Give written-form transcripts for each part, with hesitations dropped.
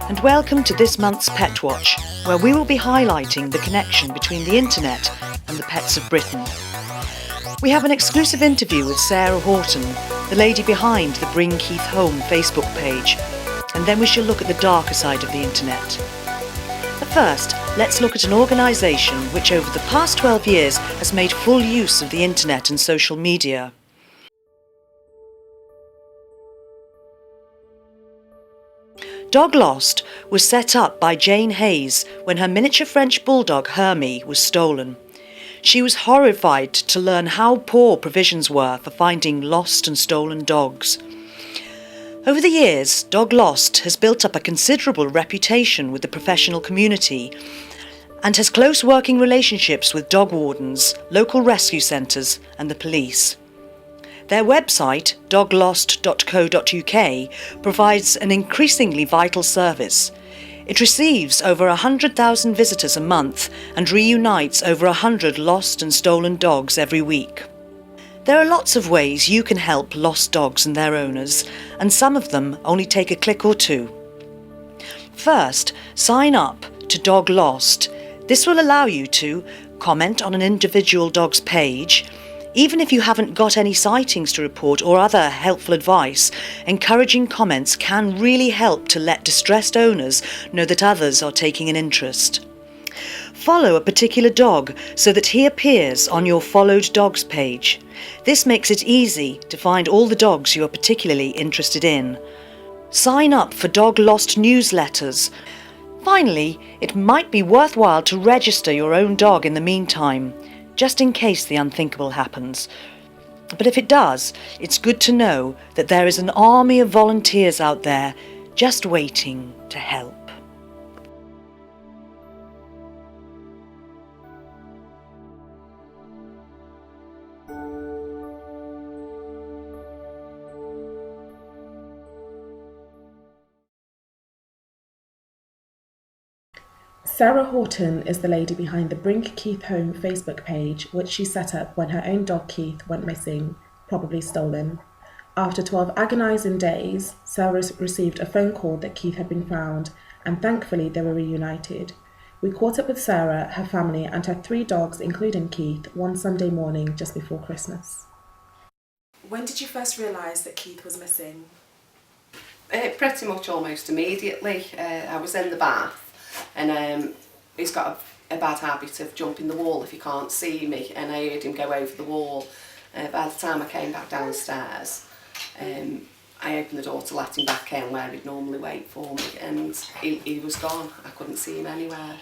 and welcome to this month's Petwatch, where we will be highlighting the connection between the internet and the pets of Britain. We have an exclusive interview with Sarah Horton, the lady behind the Bring Keith Home Facebook page, and then we shall look at the darker side of the internet. But first, let's look at an organisation which over the past 12 years has made full use of the internet and social media. DogLost was set up by Jane Hayes when her miniature French bulldog Hermie was stolen. She was horrified to learn how poor provisions were for finding lost and stolen dogs. Over the years, DogLost has built up a considerable reputation with the professional community and has close working relationships with dog wardens, local rescue centres and the police. Their website, doglost.co.uk, provides an increasingly vital service. It receives over 100,000 visitors a month and reunites over 100 lost and stolen dogs every week. There are lots of ways you can help lost dogs and their owners, and some of them only take a click or two. First, sign up to DogLost. This will allow you to comment on an individual dog's page. Even if you haven't got any sightings to report or other helpful advice, encouraging comments can really help to let distressed owners know that others are taking an interest. Follow a particular dog so that he appears on your followed dogs page. This makes it easy to find all the dogs you are particularly interested in. Sign up for DogLost newsletters. Finally, it might be worthwhile to register your own dog in the meantime, just in case the unthinkable happens. But if it does, it's good to know that there is an army of volunteers out there just waiting to help. Sarah Horton is the lady behind the Bring Keith Home Facebook page, which she set up when her own dog Keith went missing, probably stolen. After 12 agonising days, Sarah received a phone call that Keith had been found, and thankfully they were reunited. We caught up with Sarah, her family and her 3 dogs, including Keith, one Sunday morning just before Christmas. When did you first realise that Keith was missing? Pretty much almost immediately. I was in the bath. And he's got a bad habit of jumping the wall if he can't see me, and I heard him go over the wall. By the time I came back downstairs, I opened the door to let him back in where he'd normally wait for me, and he was gone. I couldn't see him anywhere.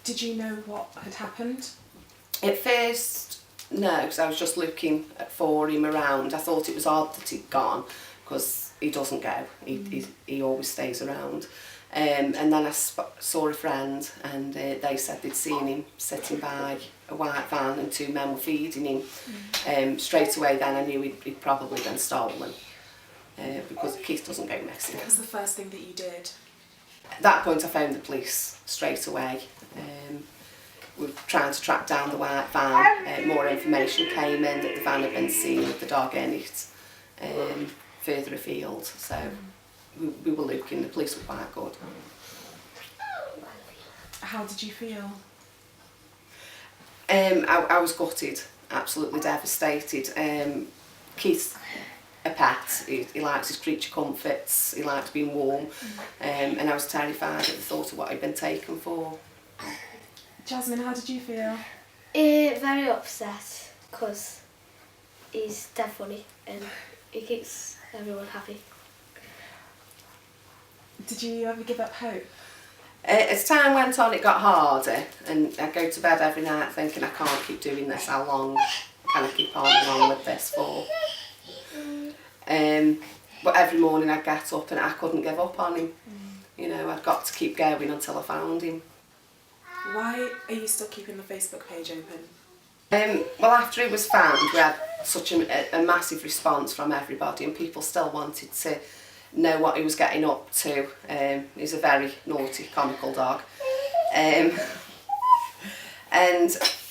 Did you know what had happened? At first, no, because I was just looking for him around. I thought it was odd that he'd gone, because he doesn't go, he always stays around. And then I saw a friend, and they said they'd seen him sitting by a white van and 2 men were feeding him. Straight away then I knew he'd probably been stolen, because Keith doesn't go missing. What was the first thing that you did? At that point I phoned the police straight away. We were trying to track down the white van. More information came in that the van had been seen with the dog in it further afield. So we were looking, the police were quite good. How did you feel? I was gutted, absolutely devastated. Keith's a pet, he likes his creature comforts, he likes being warm, and I was terrified at the thought of what he'd been taken for. Jasmine, how did you feel? Very upset, because he's dead funny and he keeps everyone happy. Did you ever give up hope? As time went on, it got harder, and I go to bed every night thinking I can't keep doing this. How long can I keep on with this for? But every morning I'd get up and I couldn't give up on him. You know, I'd got to keep going until I found him. Why are you still keeping the Facebook page open? Well, after he was found, we had such a massive response from everybody, and people still wanted to know what he was getting up to. He's a very naughty, comical dog. And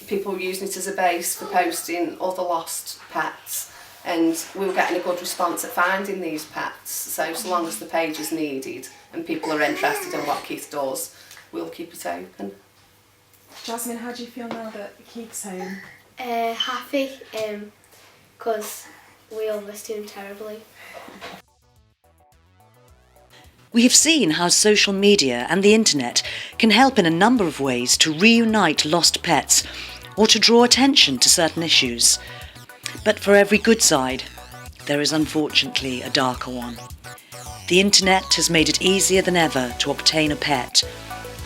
people were using it as a base for posting other lost pets and we were getting a good response at finding these pets. So long as the page is needed and people are interested in what Keith does, we'll keep it open. Jasmine, how do you feel now that Keith's home? Happy, because we all missed him terribly. We have seen how social media and the internet can help in a number of ways to reunite lost pets or to draw attention to certain issues. But for every good side, there is unfortunately a darker one. The internet has made it easier than ever to obtain a pet,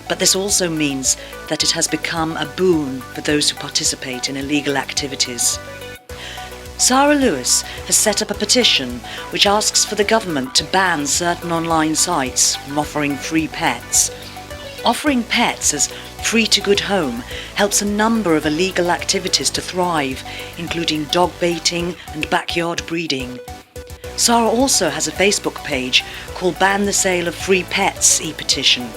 but this also means that it has become a boon for those who participate in illegal activities. Sarah Lewis has set up a petition which asks for the government to ban certain online sites from offering free pets. Offering pets as free to good home helps a number of illegal activities to thrive, including dog baiting and backyard breeding. Sarah also has a Facebook page called Ban the Sale of Free Pets e-petition.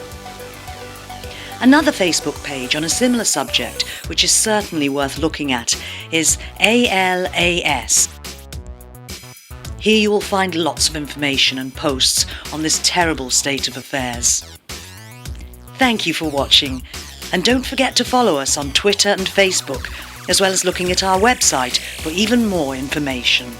Another Facebook page on a similar subject, which is certainly worth looking at, is ALAS. Here you will find lots of information and posts on this terrible state of affairs. Thank you for watching, and don't forget to follow us on Twitter and Facebook, as well as looking at our website for even more information.